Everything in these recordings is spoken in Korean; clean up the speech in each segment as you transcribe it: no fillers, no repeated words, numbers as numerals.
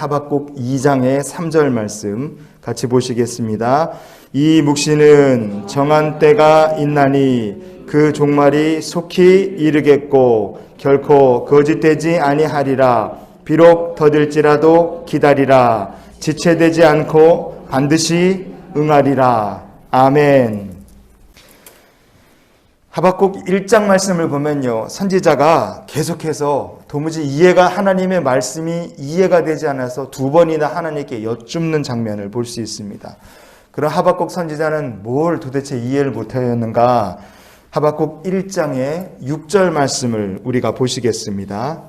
하박국 2장의 3절 말씀 같이 보시겠습니다. 이 묵시는 정한 때가 있나니 그 종말이 속히 이르겠고 결코 거짓되지 아니하리라. 비록 더딜지라도 기다리라. 지체되지 않고 반드시 응하리라. 아멘. 하박국 1장 말씀을 보면요, 선지자가 계속해서 도무지 하나님의 말씀이 이해가 되지 않아서 두 번이나 하나님께 여쭙는 장면을 볼 수 있습니다. 그런 하박국 선지자는 뭘 도대체 이해를 못하였는가? 하박국 1장의 6절 말씀을 우리가 보시겠습니다.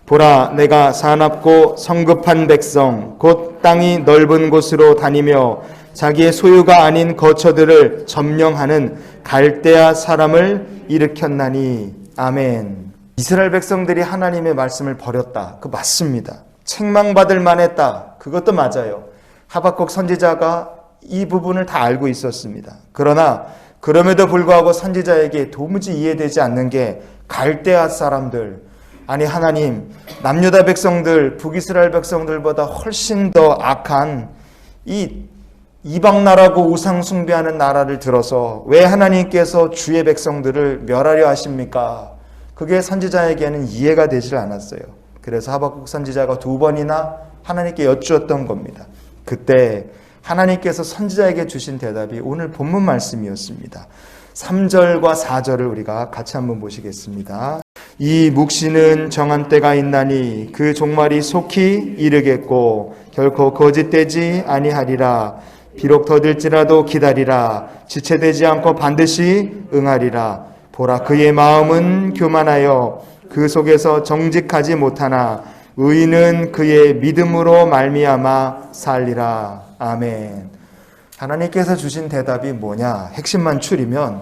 보라, 내가 사납고 성급한 백성 곧 땅이 넓은 곳으로 다니며 자기의 소유가 아닌 거처들을 점령하는 갈대아 사람을 일으켰나니. 아멘. 이스라엘 백성들이 하나님의 말씀을 버렸다. 그 맞습니다. 책망받을 만했다. 그것도 맞아요. 하박국 선지자가 이 부분을 다 알고 있었습니다. 그러나 그럼에도 불구하고 선지자에게 도무지 이해되지 않는 게 갈대아 사람들, 아니 하나님, 남유다 백성들, 북이스라엘 백성들보다 훨씬 더 악한 이 이방 나라고 우상 숭배하는 나라를 들어서 왜 하나님께서 주의 백성들을 멸하려 하십니까? 그게 선지자에게는 이해가 되질 않았어요. 그래서 하박국 선지자가 두 번이나 하나님께 여쭈었던 겁니다. 그때 하나님께서 선지자에게 주신 대답이 오늘 본문 말씀이었습니다. 3절과 4절을 우리가 같이 한번 보시겠습니다. 이 묵시는 정한 때가 있나니 그 종말이 속히 이르겠고 결코 거짓되지 아니하리라. 비록 더딜지라도 기다리라. 지체되지 않고 반드시 응하리라. 보라, 그의 마음은 교만하여 그 속에서 정직하지 못하나 의인은 그의 믿음으로 말미암아 살리라. 아멘. 하나님께서 주신 대답이 뭐냐? 핵심만 추리면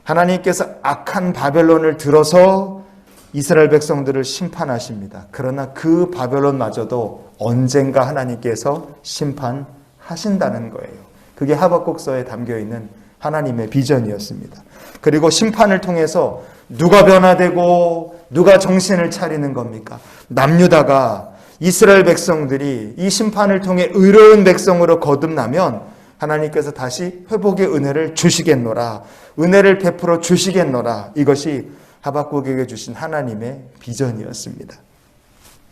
하나님께서 악한 바벨론을 들어서 이스라엘 백성들을 심판하십니다. 그러나 그 바벨론마저도 언젠가 하나님께서 심판하신다는 거예요. 그게 하박국서에 담겨있는 하나님의 비전이었습니다. 그리고 심판을 통해서 누가 변화되고 누가 정신을 차리는 겁니까? 남유다가, 이스라엘 백성들이 이 심판을 통해 의로운 백성으로 거듭나면 하나님께서 다시 회복의 은혜를 주시겠노라, 은혜를 베풀어 주시겠노라. 이것이 하박국에게 주신 하나님의 비전이었습니다.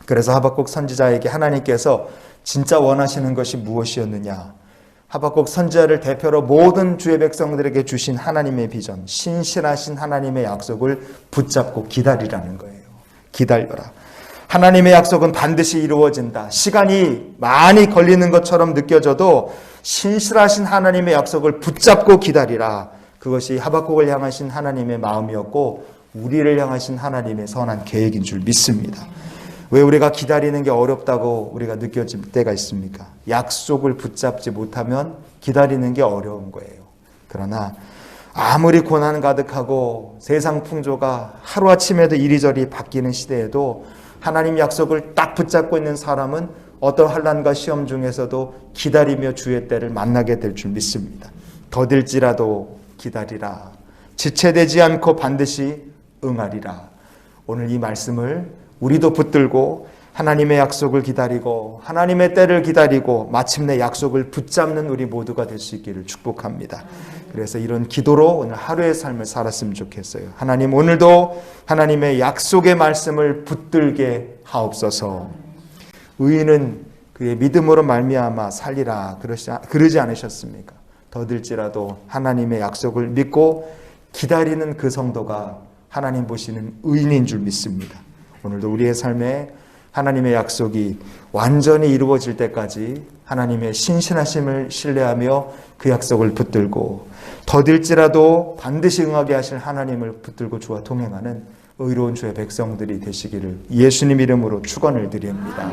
그래서 하박국 선지자에게 하나님께서 진짜 원하시는 것이 무엇이었느냐? 하박국 선지자를 대표로 모든 주의 백성들에게 주신 하나님의 비전, 신실하신 하나님의 약속을 붙잡고 기다리라는 거예요. 기다려라. 하나님의 약속은 반드시 이루어진다. 시간이 많이 걸리는 것처럼 느껴져도 신실하신 하나님의 약속을 붙잡고 기다리라. 그것이 하박국을 향하신 하나님의 마음이었고 우리를 향하신 하나님의 선한 계획인 줄 믿습니다. 왜 우리가 기다리는 게 어렵다고 우리가 느껴질 때가 있습니까? 약속을 붙잡지 못하면 기다리는 게 어려운 거예요. 그러나 아무리 고난 가득하고 세상 풍조가 하루아침에도 이리저리 바뀌는 시대에도 하나님 약속을 딱 붙잡고 있는 사람은 어떤 환난과 시험 중에서도 기다리며 주의 때를 만나게 될 줄 믿습니다. 더딜지라도 기다리라. 지체되지 않고 반드시 응하리라. 오늘 이 말씀을 우리도 붙들고 하나님의 약속을 기다리고 하나님의 때를 기다리고 마침내 약속을 붙잡는 우리 모두가 될 수 있기를 축복합니다. 그래서 이런 기도로 오늘 하루의 삶을 살았으면 좋겠어요. 하나님, 오늘도 하나님의 약속의 말씀을 붙들게 하옵소서. 의인은 그의 믿음으로 말미암아 살리라 그러지 않으셨습니까? 더딜지라도 하나님의 약속을 믿고 기다리는 그 성도가 하나님 보시는 의인인 줄 믿습니다. 오늘도 우리의 삶에 하나님의 약속이 완전히 이루어질 때까지 하나님의 신실하심을 신뢰하며 그 약속을 붙들고 더딜지라도 반드시 응하게 하실 하나님을 붙들고 주와 동행하는 의로운 주의 백성들이 되시기를 예수님 이름으로 축원을 드립니다.